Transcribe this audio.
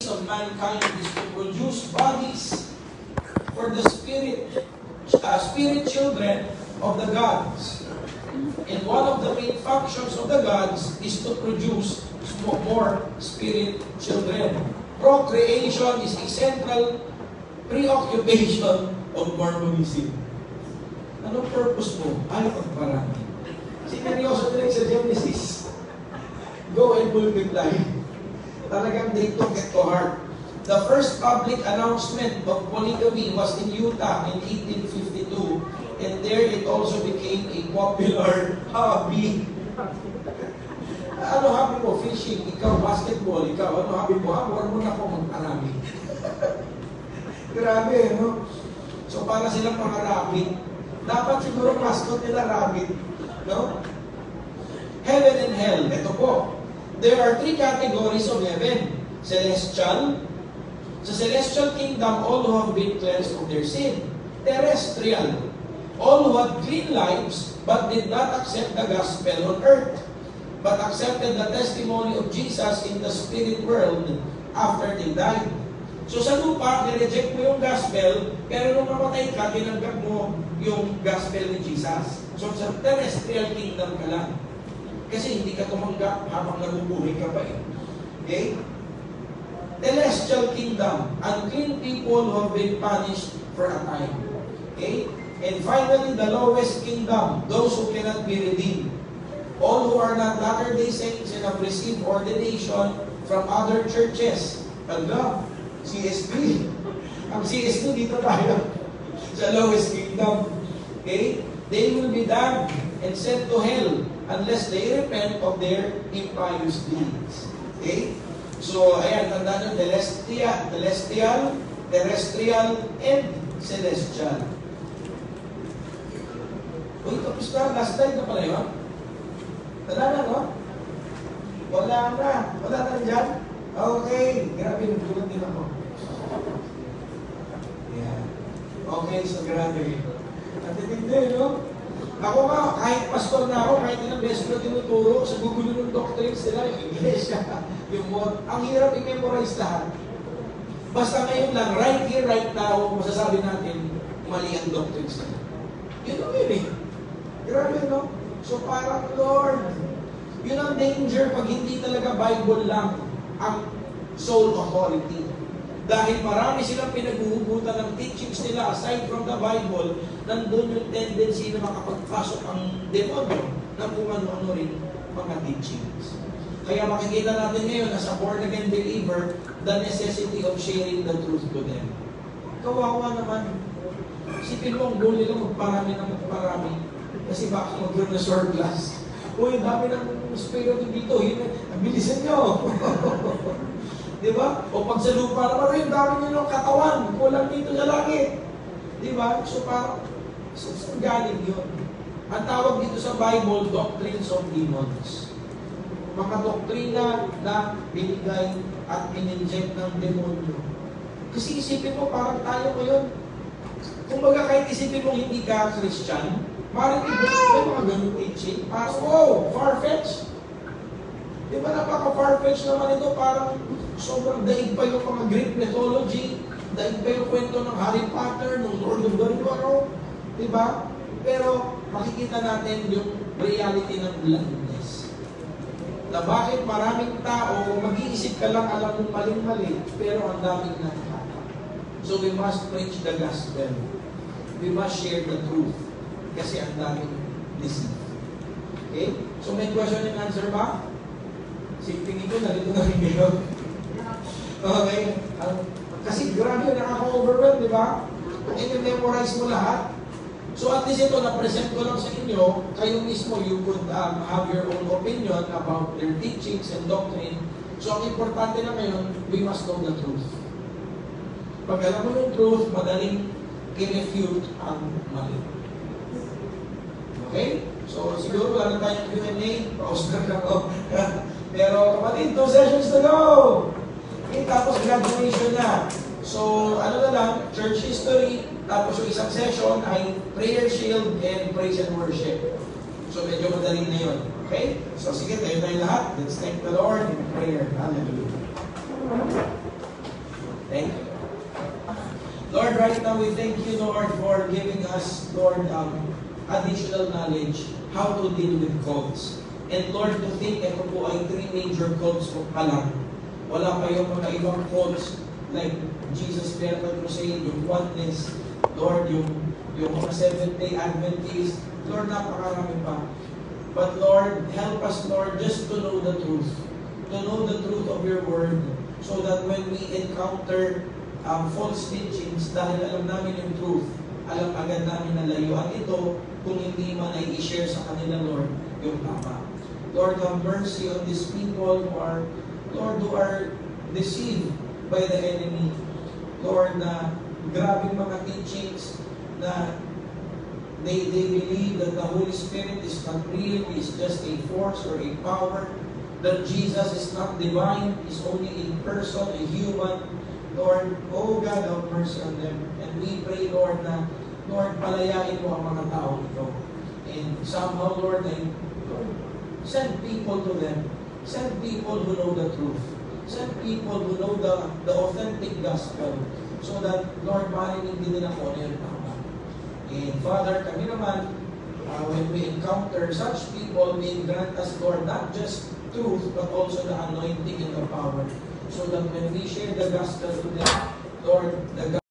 of mankind is to produce bodies for the spirit children of the gods. And one of the main functions of the gods is to produce more spirit children. Procreation is a central preoccupation of Mormonism. Anong purpose mo? Ay, pagparami. Sineryoso nila sa Genesis. Go and multiply. Talagang they took it to heart. The first public announcement of polygamy was in Utah in 1852, and there it also became a popular hobby. Ano hobby mo? Fishing. Ikaw, basketball. Ikaw, ano hobby mo? Huwag mo na ako magparami. Grabe, no? So, para silang mga rabbit. Dapat siguro mascot nila rabbit. No? Heaven and hell. Ito po. There are three categories of heaven. Celestial. Sa celestial kingdom, all who have been cleansed of their sin. Terrestrial. All who had clean lives, but did not accept the gospel on earth, but accepted the testimony of Jesus in the spirit world after they died. So sa lupa, nireject mo yung gospel, pero nung namatay ka, tinanggap mo yung gospel ni Jesus. So sa terrestrial kingdom ka lang. Kasi hindi ka tumanggap habang nabubuhay ka pa eh. Okay? Celestial kingdom, unclean people who have been punished for a time. Okay? And finally, the lowest kingdom, those who cannot be redeemed. All who are not Latter-day Saints and have received ordination from other churches. Ala, CSP. Ang CSP dito tayo sa lowest kingdom. Okay? They will be damned and sent to hell unless they repent of their impious deeds. Okay? So, ayan, tandaan nyo, celestial, terrestrial, and celestial. Uy, tapos na. Last time na pala yun. Wala na, no? Wala na. Wala na dyan? Okay. Grabe, nagulong din ako. Yeah. Okay, so grabe. Natitindi, no? Ako nga, kahit pastor na ako, kahit ilang beses ko tinuturo, sa gugulo ng doctrines nila, yung iglesia, yung mod, ang hirap i-memorize lahat. Basta ngayon lang, right here, right now, masasabi natin, mali ang doctrines nila. Yun ang yun eh. Grabe, no? So parang, Lord, yun ang danger pag hindi talaga Bible lang ang sole authority. Dahil marami silang pinaghuhugutan ng teachings nila aside from the Bible, nandun yung tendency na makapagpasok ang demonyo ng kung ano-ano rin mga teachings. Kaya makikita natin ngayon as a born-again believer, the necessity of sharing the truth to them. Kawawa naman. Isipin mo, ang goal nila magparami ng magparami. Kasi baka mag-run na sword glass. Uy, dami ng spirito dito. Bilisan nyo. Diba? O pag sa lupa naman, yung dami nyo ng katawan. Kulang dito sa langit. Diba? So parang, saan galing yun? Ang tawag dito sa Bible, doctrines of demons. Mga doktrina na binigay at in-inject ng demonyo. Kasi isipin mo, parang tayo ngayon. Kumbaga kahit isipin mo hindi ka Christian, maaaring may mga ganun teaching. Parang, wow, far-fetched. Di ba napaka-far-fetched naman ito? Parang sobrang daig pa yung mga Greek mythology, daig pa yung kwento ng Harry Potter, ng Lord of the Rings, di ba? Pero makikita natin yung reality ng blindness. Na bakit maraming tao, mag-iisip ka lang alam mong maling-mali, pero ang daming nakakata. So we must preach the gospel. We must share the truth. Kasi ang daming deceit. Okay? So may question and answer ba? Tingin ko, nalito na rin kayo. Okay. Kasi grabe, nakaka-overwhelm, di ba? Kung i-memorize mo lahat. So at least ito, na-present ko lang sa inyo, kayo mismo, you could have your own opinion about their teachings and doctrine. So ang importante na ngayon, we must know the truth. Pag alam mo yung truth, madaling i-refute ang mali. Okay? So siguro wala na tayong Q&A. Pa-Oscar ka ko. Pero kapatid, 2 sessions to go! Okay, tapos graduation na. So, ano na lang, church history, tapos yung isang session ay prayer shield and praise and worship. So, medyo madali na yun. Okay? So, sige, tayo lahat. Let's thank the Lord in prayer. Hallelujah. Thank you. Lord, right now we thank you, Lord, for giving us, Lord, additional knowledge how to deal with cults. And Lord, to think ito po ay 3 major cults po pala. Wala pa yung mga ibang cults like Jesus Miracle Crusade, yung Oneness, Lord, yung mga Seventh-day Adventists. Lord, napakarami pa. But Lord, help us, Lord, just to know the truth. To know the truth of your word. So that when we encounter false teachings, dahil alam namin yung truth, alam agad namin na layuan ito kung hindi man ay i-share sa kanila, Lord, yung tama. Lord, have mercy on these people who are deceived by the enemy. Lord, na grabing mga teachings na they believe that the Holy Spirit is not real, is just a force or a power, that Jesus is not divine, is only in person, a human. Lord, oh God, have mercy on them. And we pray, Lord, na, Lord, palayain mo ang mga tao ito. And somehow, Lord, send people to them. Send people who know the truth. Send people who know the authentic gospel. So that, Lord, marinig din nila kung ano yung tama. And Father, kami naman, when we encounter such people, may grant us, Lord, not just truth, but also the anointing and the power. So that when we share the gospel to them, Lord, the